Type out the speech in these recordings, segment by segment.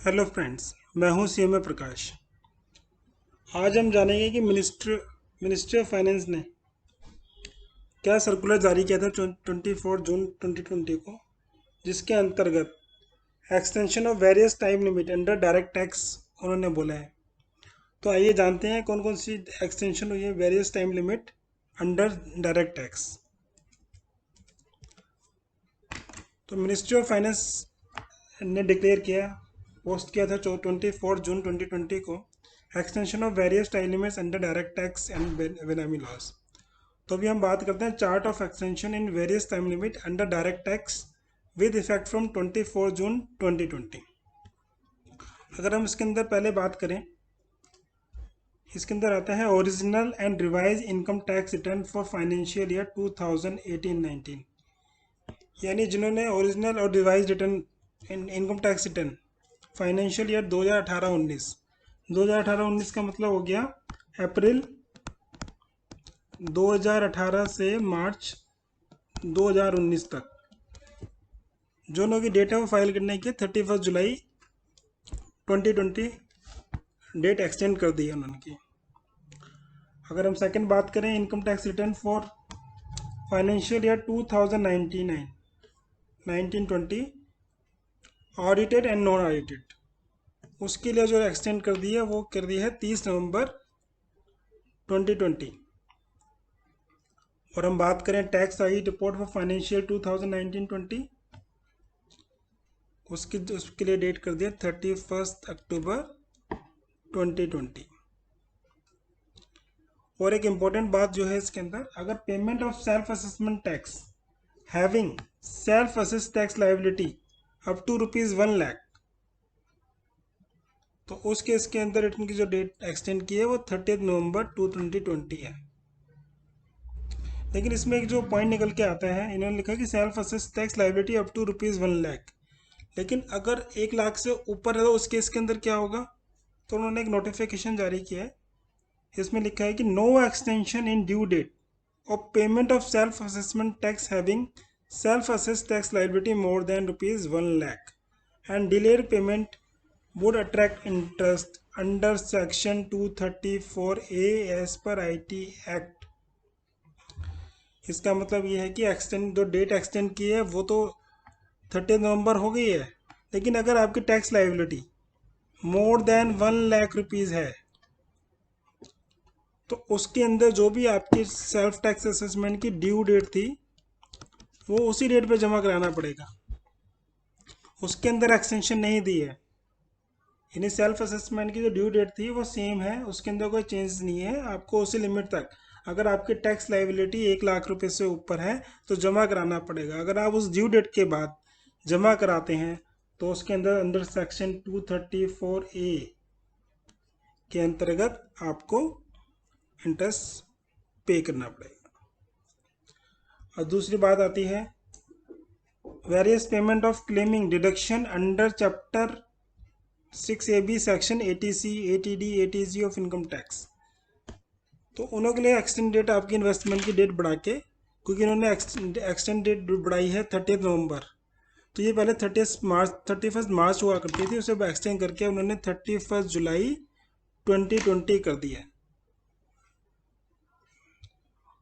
Hello friends, मैं हूं CMA प्रकाश। आज हम जानेंगे कि मिनिस्ट्री ऑफ फाइनेंस ने क्या सर्कुलर जारी किया था 24 जून 2020 को, जिसके अंतर्गत extension of various time limit under direct tax उन्होंने बोला है। तो आइए जानते हैं कौन कौन सी एक्सटेंशन हुई है various time limit under direct tax. तो मिनिस्ट्री ऑफ फाइनेंस ने डिक्लेयर किया, पोस्ट किया था 24 जून 2020 को, extension of various time limits under direct tax and बेनामी लॉज। तो अभी हम बात करते हैं chart of extension in various time limit under direct tax with effect from 24 जून 2020। अगर हम इसके अंदर पहले बात करें, इसके अंदर आता है original and revise income tax return for financial year 2018-19, यानी जिन्होंने ओरिजिनल और revise return income tax return financial year 2018-19, 2018-19 का मतलब हो गया अप्रैल 2018 से मार्च 2019 तक, जो लोगों की डेट है वो फाइल करने की 31 जुलाई 2020 डेट एक्सटेंड कर दी है उन्होंने की। अगर हम सेकंड बात करें, income tax return for financial year 2019-20 audited and non audited, उसके लिए जो एक्सटेंड कर दी है वो कर दी है 30 नवंबर 2020। और हम बात करें tax I report for financial 2019-20, उसके लिए डेट कर दिया 31 अक्टूबर 2020। और एक इम्पॉर्टेंट बात जो है इसके अंदर, अगर payment of self assessment tax having self assess tax liability up to ₹1 lakh, तो उस केस के अंदर रिटर्न की जो डेट एक्सटेंड की है वो 30 नवंबर 2020 है। लेकिन इसमें एक जो पॉइंट निकल के आता है, इन्होंने लिखा कि self assess tax liability up to ₹1 lakh, लेकिन अगर 1 लाख से ऊपर है तो उस केस के अंदर क्या होगा। तो उन्होंने एक नोटिफिकेशन जारी किया है, इसमें लिखा है कि no extension in due date of payment of self assessment tax having self assess tax liability more than ₹1 lakh and delayed payment would attract interest under section 234A as per IT Act। इसका मतलब ये है कि extend जो date extend की है वो तो 30 नवंबर हो गई है, लेकिन अगर आपकी tax liability more than ₹1 lakh है तो उसके अंदर जो भी आपकी सेल्फ टैक्स असेसमेंट की ड्यू डेट थी वो उसी डेट पे जमा कराना पड़ेगा, उसके अंदर एक्सटेंशन नहीं दी है। यानी सेल्फ असेसमेंट की जो ड्यू डेट थी वो सेम है, उसके अंदर कोई चेंज नहीं है, आपको उसी लिमिट तक, अगर आपकी टैक्स लाइबिलिटी ₹1 लाख से ऊपर है तो जमा कराना पड़ेगा। अगर आप उस ड्यू डेट के बाद जमा कराते हैं तो उसके अंदर अंडर सेक्शन 234A के अंतर्गत आपको इंटरेस्ट पे करना पड़ेगा। और दूसरी बात आती है various payment of claiming deduction under chapter 6AB section ATC ATD ATC of income tax. तो उन्हों के लिए एक्सटेंड डेट आपकी इन्वेस्टमेंट की डेट बढ़ा के, क्योंकि इन्होंने एक्सटेंड डेट बढ़ाई है 30 नवंबर, तो ये पहले 31 मार्च हुआ करती थी, उसे एक्सटेंड करके उन्होंने 31 जुलाई 2020 कर दिया।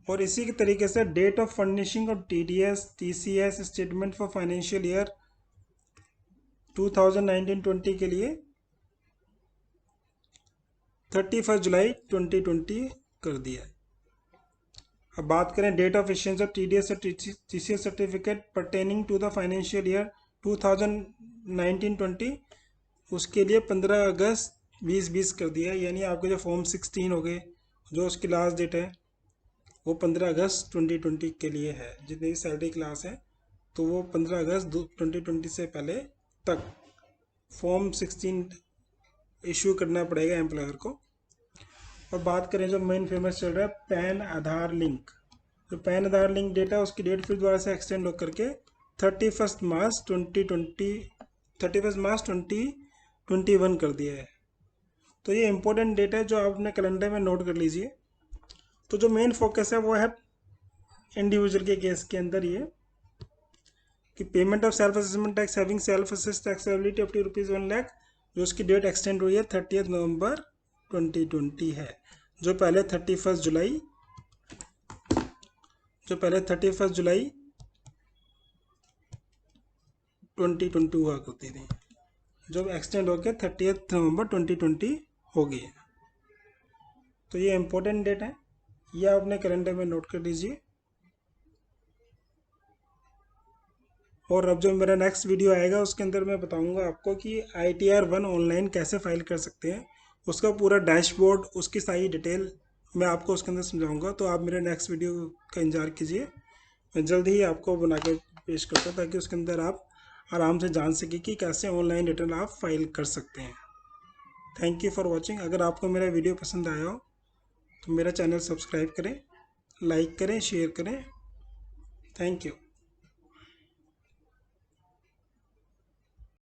और इसी के तरीके से date of furnishing of TDS TCS statement for financial year 2019-20 के लिए 31 जुलाई 2020 कर दिया। अब बात करें date of issuance of TDS और TCS certificate pertaining to the financial year 2019-20, उसके लिए 15 अगस्त 2020 कर दिया। यानी आपके जो फॉर्म 16 हो गए, जो उसकी लास्ट डेट है वो 15 अगस्त 2020 के लिए है। जितनी भी सैलरी क्लास है तो वो 15 अगस्त 2020 से पहले तक फॉर्म 16 इशू करना पड़ेगा एम्प्लॉयर को। और बात करें जो मेन फेमस चल रहा है पैन आधार लिंक, जो पैन आधार लिंक डेटा है उसकी डेट फिर दोबारा से एक्सटेंड होकर के 31 मार्च 2021 कर दिया है। तो ये इंपॉर्टेंट डेटा है जो आप अपने कैलेंडर में नोट कर लीजिए। तो जो मेन फोकस है वो है इंडिविजुअल के केस के अंदर ये कि payment of self assessment tax having self assess tax liability up to ₹1 lakh, जो उसकी डेट एक्सटेंड हुई है 30 नवंबर 2020 है। जो पहले 31 जुलाई 2020 हुआ करती थी, जो एक्सटेंड होकर 30 नवंबर 2020 हो गई है। तो ये इम्पोर्टेंट डेट है, ये आप अपने कैलेंडर में नोट कर लीजिए। और अब जो मेरा नेक्स्ट वीडियो आएगा उसके अंदर मैं बताऊंगा आपको कि ITR 1 ऑनलाइन कैसे फाइल कर सकते हैं, उसका पूरा डैशबोर्ड, उसकी सारी डिटेल मैं आपको उसके अंदर समझाऊंगा। तो आप मेरे नेक्स्ट वीडियो का इंतजार कीजिए, मैं जल्द ही आपको बनाकर पेश करता हूँ ताकि उसके अंदर आप आराम से जान सकें कि कैसे ऑनलाइन रिटर्न आप फाइल कर सकते हैं। Thank you for watching. अगर आपको मेरा वीडियो पसंद आया हो तो मेरा चैनल सब्सक्राइब करें, लाइक करें, शेयर करें। Thank you.